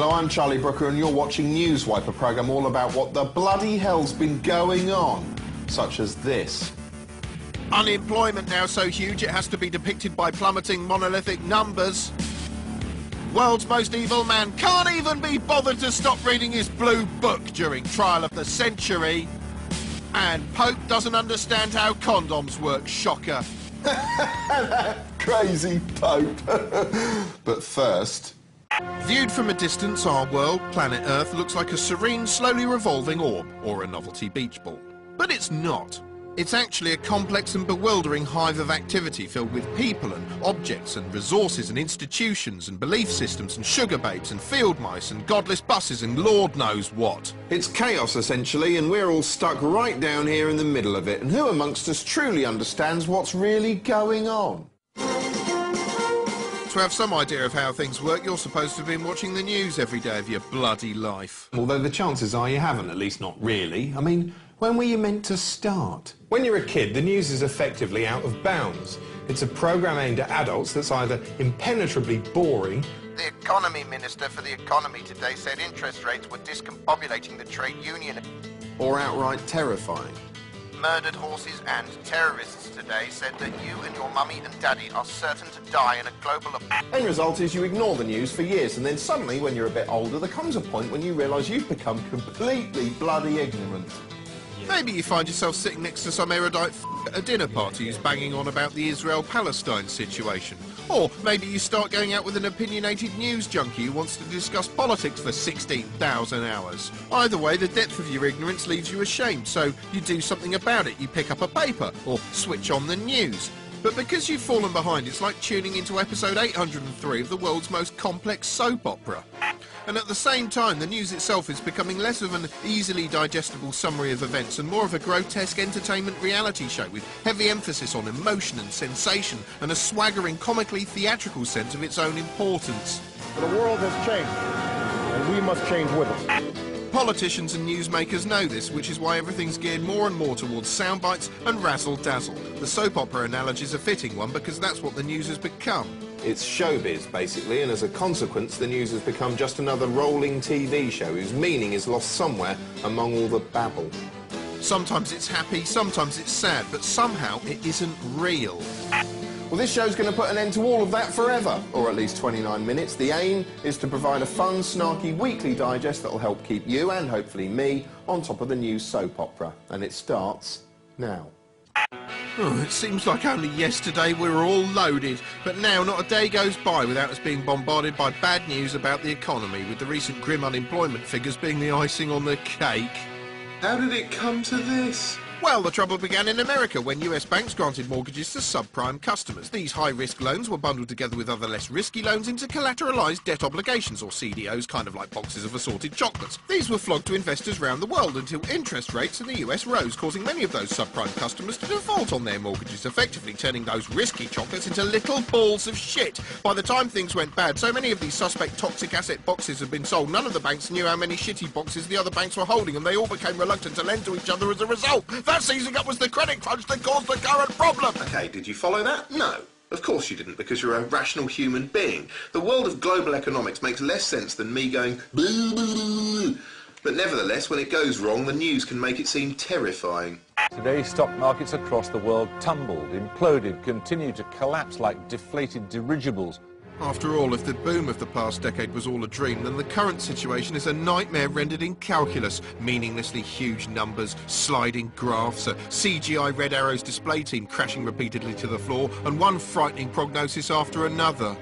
Hello, I'm Charlie Brooker and you're watching Newswipe, a programme all about what the bloody hell's been going on, such as this. Unemployment now so huge it has to be depicted by plummeting monolithic numbers. World's most evil man can't even be bothered to stop reading his blue book during trial of the century. And Pope doesn't understand how condoms work, shocker. Crazy Pope. But first... Viewed from a distance, our world, planet Earth, looks like a serene, slowly revolving orb, or a novelty beach ball. But it's not. It's actually a complex and bewildering hive of activity filled with people and objects and resources and institutions and belief systems and sugar babes and field mice and godless buses and Lord knows what. It's chaos, essentially, and we're all stuck right down here in the middle of it. And who amongst us truly understands what's really going on? To have some idea of how things work, you're supposed to have been watching the news every day of your bloody life. Although the chances are you haven't, at least not really. I mean, when were you meant to start? When you're a kid, the news is effectively out of bounds. It's a programme aimed at adults that's either impenetrably boring... The economy minister for the economy today said interest rates were discombobulating the trade union. Or outright terrifying. Murdered horses and terrorists today said that you and your mummy and daddy are certain to die in a global... End result is you ignore the news for years, and then suddenly, when you're a bit older, there comes a point when you realise you've become completely bloody ignorant. Maybe you find yourself sitting next to some erudite at a dinner party who's banging on about the Israel-Palestine situation. Or maybe you start going out with an opinionated news junkie who wants to discuss politics for 16,000 hours. Either way, the depth of your ignorance leaves you ashamed, so you do something about it. You pick up a paper or switch on the news. But because you've fallen behind, it's like tuning into episode 803 of the world's most complex soap opera. And at the same time, the news itself is becoming less of an easily digestible summary of events and more of a grotesque entertainment reality show with heavy emphasis on emotion and sensation and a swaggering, comically theatrical sense of its own importance. The world has changed, and we must change with it. Politicians and newsmakers know this, which is why everything's geared more and more towards sound bites and razzle-dazzle. The soap opera analogy is a fitting one because that's what the news has become. It's showbiz, basically, and as a consequence, the news has become just another rolling TV show whose meaning is lost somewhere among all the babble. Sometimes it's happy, sometimes it's sad, but somehow it isn't real. Well, this show's going to put an end to all of that forever, or at least 29 minutes. The aim is to provide a fun, snarky weekly digest that'll help keep you, and hopefully me, on top of the news soap opera. And it starts now. Oh, it seems like only yesterday we were all loaded, but now not a day goes by without us being bombarded by bad news about the economy, with the recent grim unemployment figures being the icing on the cake. How did it come to this? Well, the trouble began in America when US banks granted mortgages to subprime customers. These high-risk loans were bundled together with other less risky loans into collateralized debt obligations, or CDOs, kind of like boxes of assorted chocolates. These were flogged to investors around the world until interest rates in the US rose, causing many of those subprime customers to default on their mortgages, effectively turning those risky chocolates into little balls of shit. By the time things went bad, so many of these suspect toxic asset boxes had been sold, none of the banks knew how many shitty boxes the other banks were holding, and they all became reluctant to lend to each other as a result. That seizing up was the credit crunch that caused the current problem. Okay, did you follow that? No. Of course you didn't, because you're a rational human being. The world of global economics makes less sense than me going boo, boo, boo. But nevertheless, when it goes wrong, the news can make it seem terrifying. Today, stock markets across the world tumbled, imploded, continued to collapse like deflated dirigibles. After all, if the boom of the past decade was all a dream, then the current situation is a nightmare rendered in calculus. Meaninglessly huge numbers, sliding graphs, a CGI red arrows display team crashing repeatedly to the floor, and one frightening prognosis after another.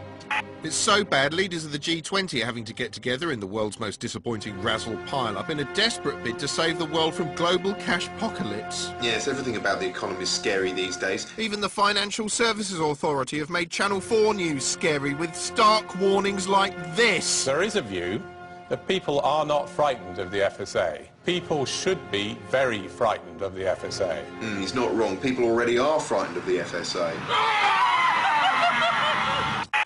It's so bad, leaders of the G20 are having to get together in the world's most disappointing razzle pile-up in a desperate bid to save the world from global cash-pocalypse. Yes, everything about the economy is scary these days. Even the Financial Services Authority have made Channel 4 news scary with stark warnings like this. There is a view that people are not frightened of the FSA. People should be very frightened of the FSA. He's not wrong. People already are frightened of the FSA.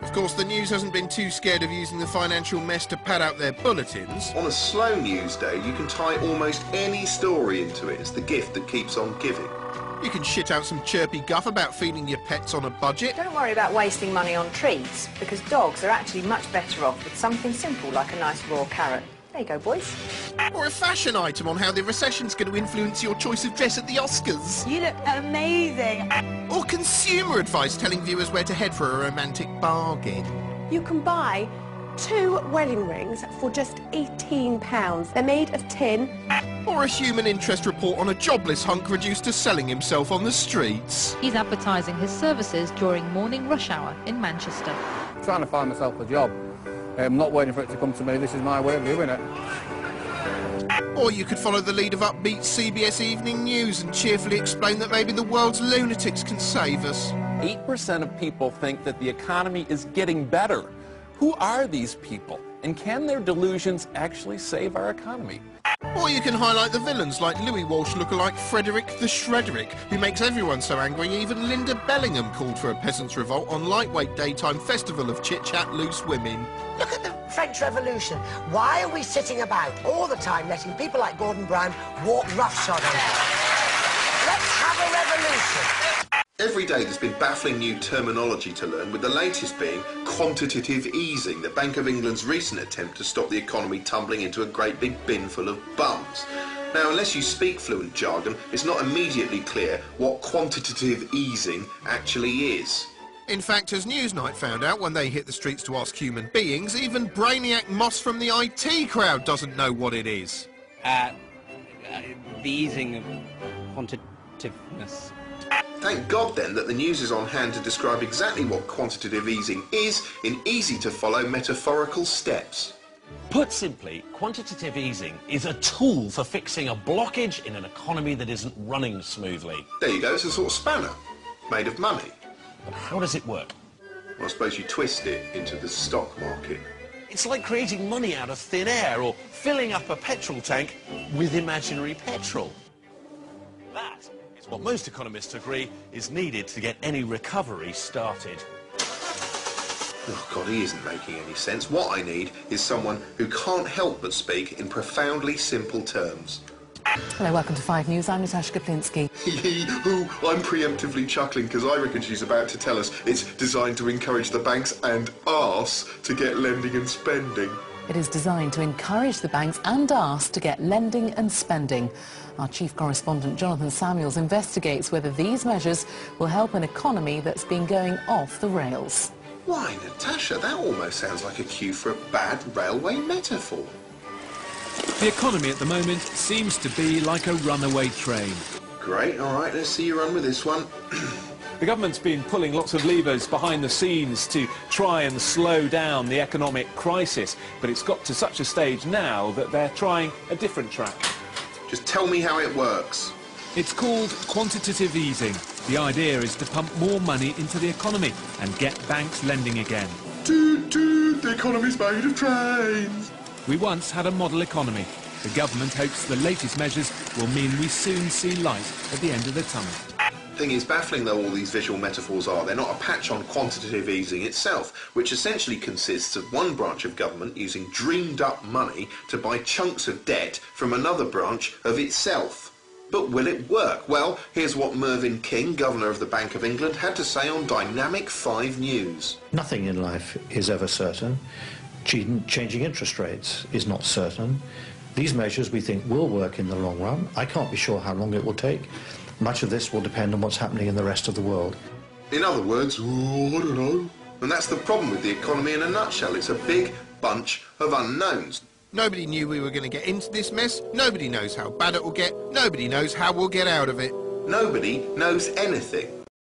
Of course, the news hasn't been too scared of using the financial mess to pad out their bulletins. On a slow news day, you can tie almost any story into it. It's the gift that keeps on giving. You can shit out some chirpy guff about feeding your pets on a budget. Don't worry about wasting money on treats, because dogs are actually much better off with something simple like a nice raw carrot. There you go, boys. Or a fashion item on how the recession's going to influence your choice of dress at the Oscars. You look amazing. Or consumer advice telling viewers where to head for a romantic bargain. You can buy 2 wedding rings for just £18. They're made of tin. Or a human interest report on a jobless hunk reduced to selling himself on the streets. He's advertising his services during morning rush hour in Manchester. Trying to find myself a job. I'm not waiting for it to come to me. This is my way of doing it. Or you could follow the lead of upbeat CBS Evening News and cheerfully explain that maybe the world's lunatics can save us. 8% of people think that the economy is getting better. Who are these people? And can their delusions actually save our economy? Or you can highlight the villains like Louis Walsh lookalike Frederick the Shredderick, who makes everyone so angry even Linda Bellingham called for a peasants' revolt on lightweight daytime festival of chit-chat loose women. Look at the French Revolution. Why are we sitting about all the time letting people like Gordon Brown walk roughshod on us? Let's have a revolution. Every day there's been baffling new terminology to learn, with the latest being quantitative easing, the Bank of England's recent attempt to stop the economy tumbling into a great big bin full of bums. Now, unless you speak fluent jargon, it's not immediately clear what quantitative easing actually is. In fact, as Newsnight found out when they hit the streets to ask human beings, even Brainiac Moss from the IT crowd doesn't know what it is. The easing of quantitativeness. Thank God, then, that the news is on hand to describe exactly what quantitative easing is in easy-to-follow metaphorical steps. Put simply, quantitative easing is a tool for fixing a blockage in an economy that isn't running smoothly. There you go, it's a sort of spanner, made of money. But how does it work? Well, I suppose you twist it into the stock market. It's like creating money out of thin air or filling up a petrol tank with imaginary petrol. That is what most economists agree is needed to get any recovery started. Oh, God, he isn't making any sense. What I need is someone who can't help but speak in profoundly simple terms. Hello, welcome to 5 News. I'm Natasha Kaplinski. I'm preemptively chuckling because I reckon she's about to tell us it's designed to encourage the banks and arse to get lending and spending. It is designed to encourage the banks and arse to get lending and spending. Our chief correspondent Jonathan Samuels investigates whether these measures will help an economy that's been going off the rails. Why, Natasha, that almost sounds like a cue for a bad railway metaphor. The economy at the moment seems to be like a runaway train. Great, all right, let's see you run with this one. The government's been pulling lots of levers behind the scenes to try and slow down the economic crisis, but it's got to such a stage now that they're trying a different track. Just tell me how it works. It's called quantitative easing. The idea is to pump more money into the economy and get banks lending again. Toot toot, the economy's made of trains. We once had a model economy. The government hopes the latest measures will mean we soon see light at the end of the tunnel. Thing is, baffling though all these visual metaphors are, they're not a patch on quantitative easing itself, which essentially consists of one branch of government using dreamed-up money to buy chunks of debt from another branch of itself. But will it work? Well, here's what Mervyn King, Governor of the Bank of England, had to say on Dynamic 5 News. Nothing in life is ever certain. Changing interest rates is not certain. These measures we think will work in the long run. I can't be sure how long it will take. Much of this will depend on what's happening in the rest of the world. In other words, I don't know. And that's the problem with the economy in a nutshell. It's a big bunch of unknowns. Nobody knew we were going to get into this mess. Nobody knows how bad it will get. Nobody knows how we'll get out of it. Nobody knows anything.